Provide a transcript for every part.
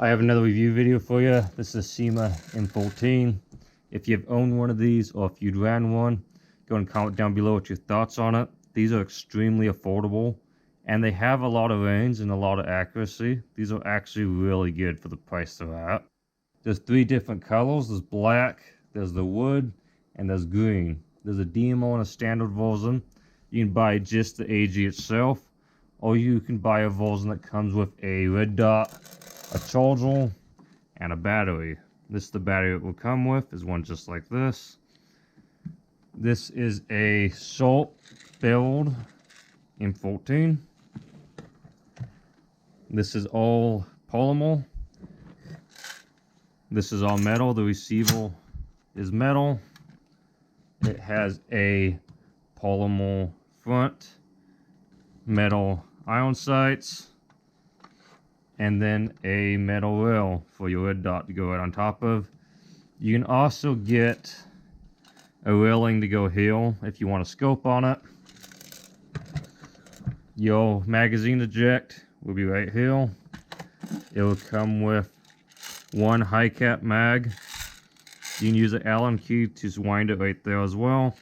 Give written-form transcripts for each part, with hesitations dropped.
I have another review video for you. This is a CYMA M14. If you've owned one of these or if you'd ran one, go and comment down below what your thoughts on it. These are extremely affordable and they have a lot of range and a lot of accuracy. These are actually really good for the price they're at. There's three different colors. There's black, there's the wood, and there's green. There's a DMR and a standard version. You can buy just the AG itself, or you can buy a version that comes with a red dot, a charger, and a battery. This is the battery it will come with, is one just like this. This is a salt barreled M14. This is all polymer. This is all metal. The receiver is metal. It has a polymer front, metal iron sights, and then a metal rail for your red dot to go right on top of. You can also get a railing to go here if you want a scope on it. Your magazine eject will be right here. It will come with one high cap mag. You can use an Allen key to wind it right there as well.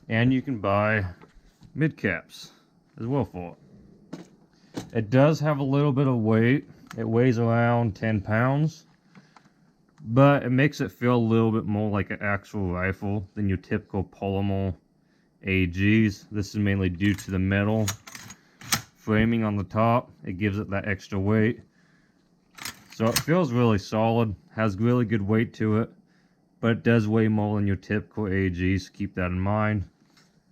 And you can buy midcaps as well for it. It does have a little bit of weight. It weighs around 10 pounds. But it makes it feel a little bit more like an actual rifle than your typical polymer AGs. This is mainly due to the metal framing on the top. It gives it that extra weight. So it feels really solid. Has really good weight to it. But it does weigh more than your typical AGs. So keep that in mind.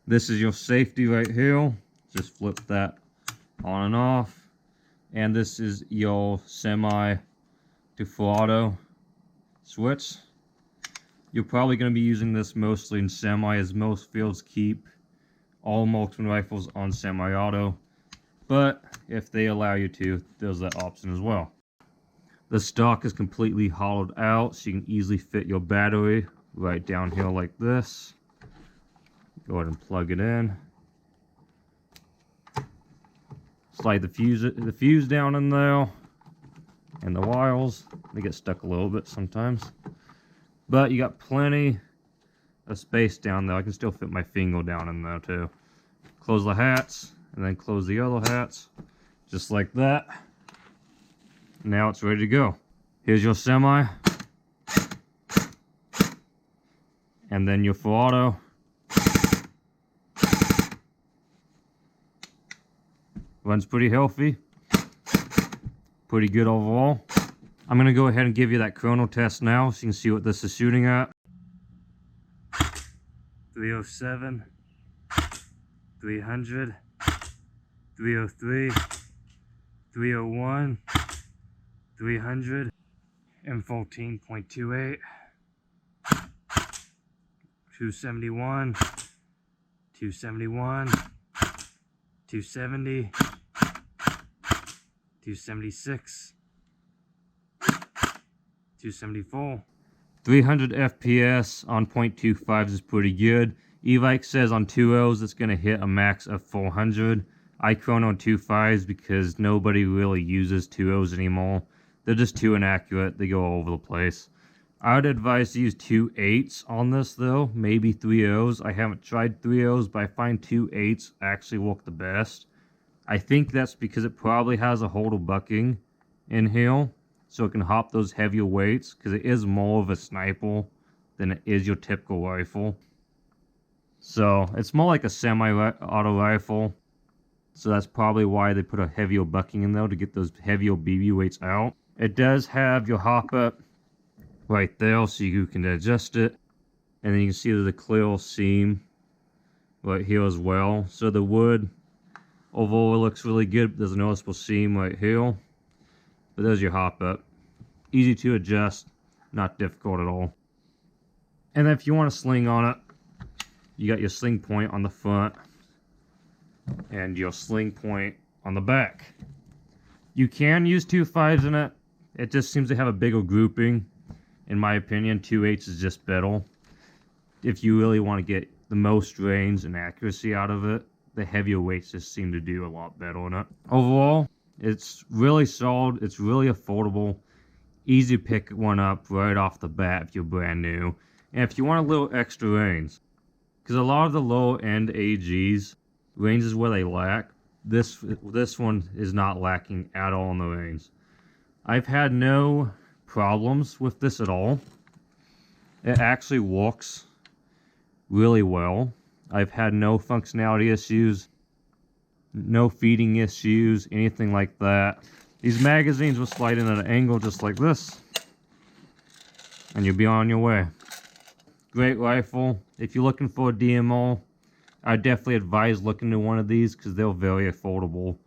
This is your safety right here. Just flip that on and off. And this is your semi to full auto switch. You're probably going to be using this mostly in semi, as most fields keep all marksman rifles on semi-auto. But if they allow you to, there's that option as well. The stock is completely hollowed out, so you can easily fit your battery right down here like this. Go ahead and plug it in. Slide the fuse down in there, and the wires, they get stuck a little bit sometimes. But you got plenty of space down there. I can still fit my finger down in there too. Close the hats, and then close the other hats, just like that. Now it's ready to go. Here's your semi, and then your full auto. Runs pretty healthy, pretty good overall. I'm going to go ahead and give you that chrono test now so you can see what this is shooting at. 307, 300, 303, 301, 300, M14.28, 271, 271, 270, 276, 274. 300 FPS on .25 is pretty good. Evike says on 2.0s it's going to hit a max of 400. I chrono on 2.5s because nobody really uses 2.0s anymore. They're just too inaccurate. They go all over the place. I would advise to use 2.8s on this though, maybe 3.0s. I haven't tried 3.0s, but I find 2.8s actually work the best. I think that's because it probably has a holder bucking in here, so it can hop those heavier weights, because it is more of a sniper than it is your typical rifle. So it's more like a semi-auto rifle, so that's probably why they put a heavier bucking in there, to get those heavier BB weights out. It does have your hop up right there, so you can adjust it, and then you can see there's a clear seam right here as well. So the wood overall looks really good. There's a noticeable seam right here, but there's your hop up. Easy to adjust, not difficult at all. And then if you want a sling on it, you got your sling point on the front and your sling point on the back. You can use 2.5s in it. It just seems to have a bigger grouping. In my opinion, 2.8s is just better. If you really want to get the most range and accuracy out of it, the heavier weights just seem to do a lot better on it. Overall, It's really solid, it's really affordable, easy to pick one up right off the bat if you're brand new. And if you want a little extra range, because a lot of the low end AGs, range is where they lack. This one is not lacking at all in the range. I've had no problems with this at all. It actually works really well. I've had no functionality issues, no feeding issues, anything like that. These magazines will slide in at an angle just like this, and you'll be on your way. Great rifle. If you're looking for a DMR, I definitely advise looking to one of these because they're very affordable.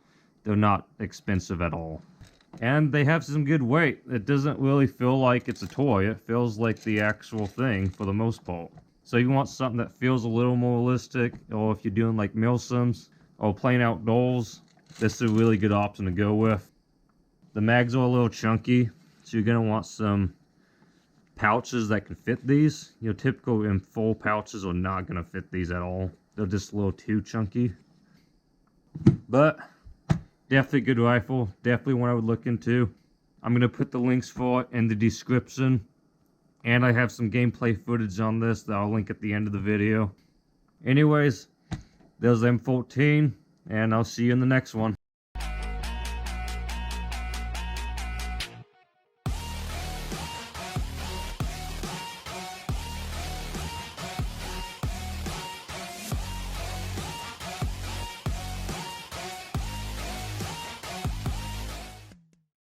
They're not expensive at all. And they have some good weight. It doesn't really feel like it's a toy. It feels like the actual thing for the most part. So you want something that feels a little more realistic, or if you're doing like milsims or playing outdoors, this is a really good option to go with. The mags are a little chunky, so you're going to want some pouches that can fit these. Your typical M4 pouches are not going to fit these at all. They're just a little too chunky. But definitely a good rifle. Definitely one I would look into. I'm going to put the links for it in the description. And I have some gameplay footage on this that I'll link at the end of the video. Anyways, there's M14, and I'll see you in the next one.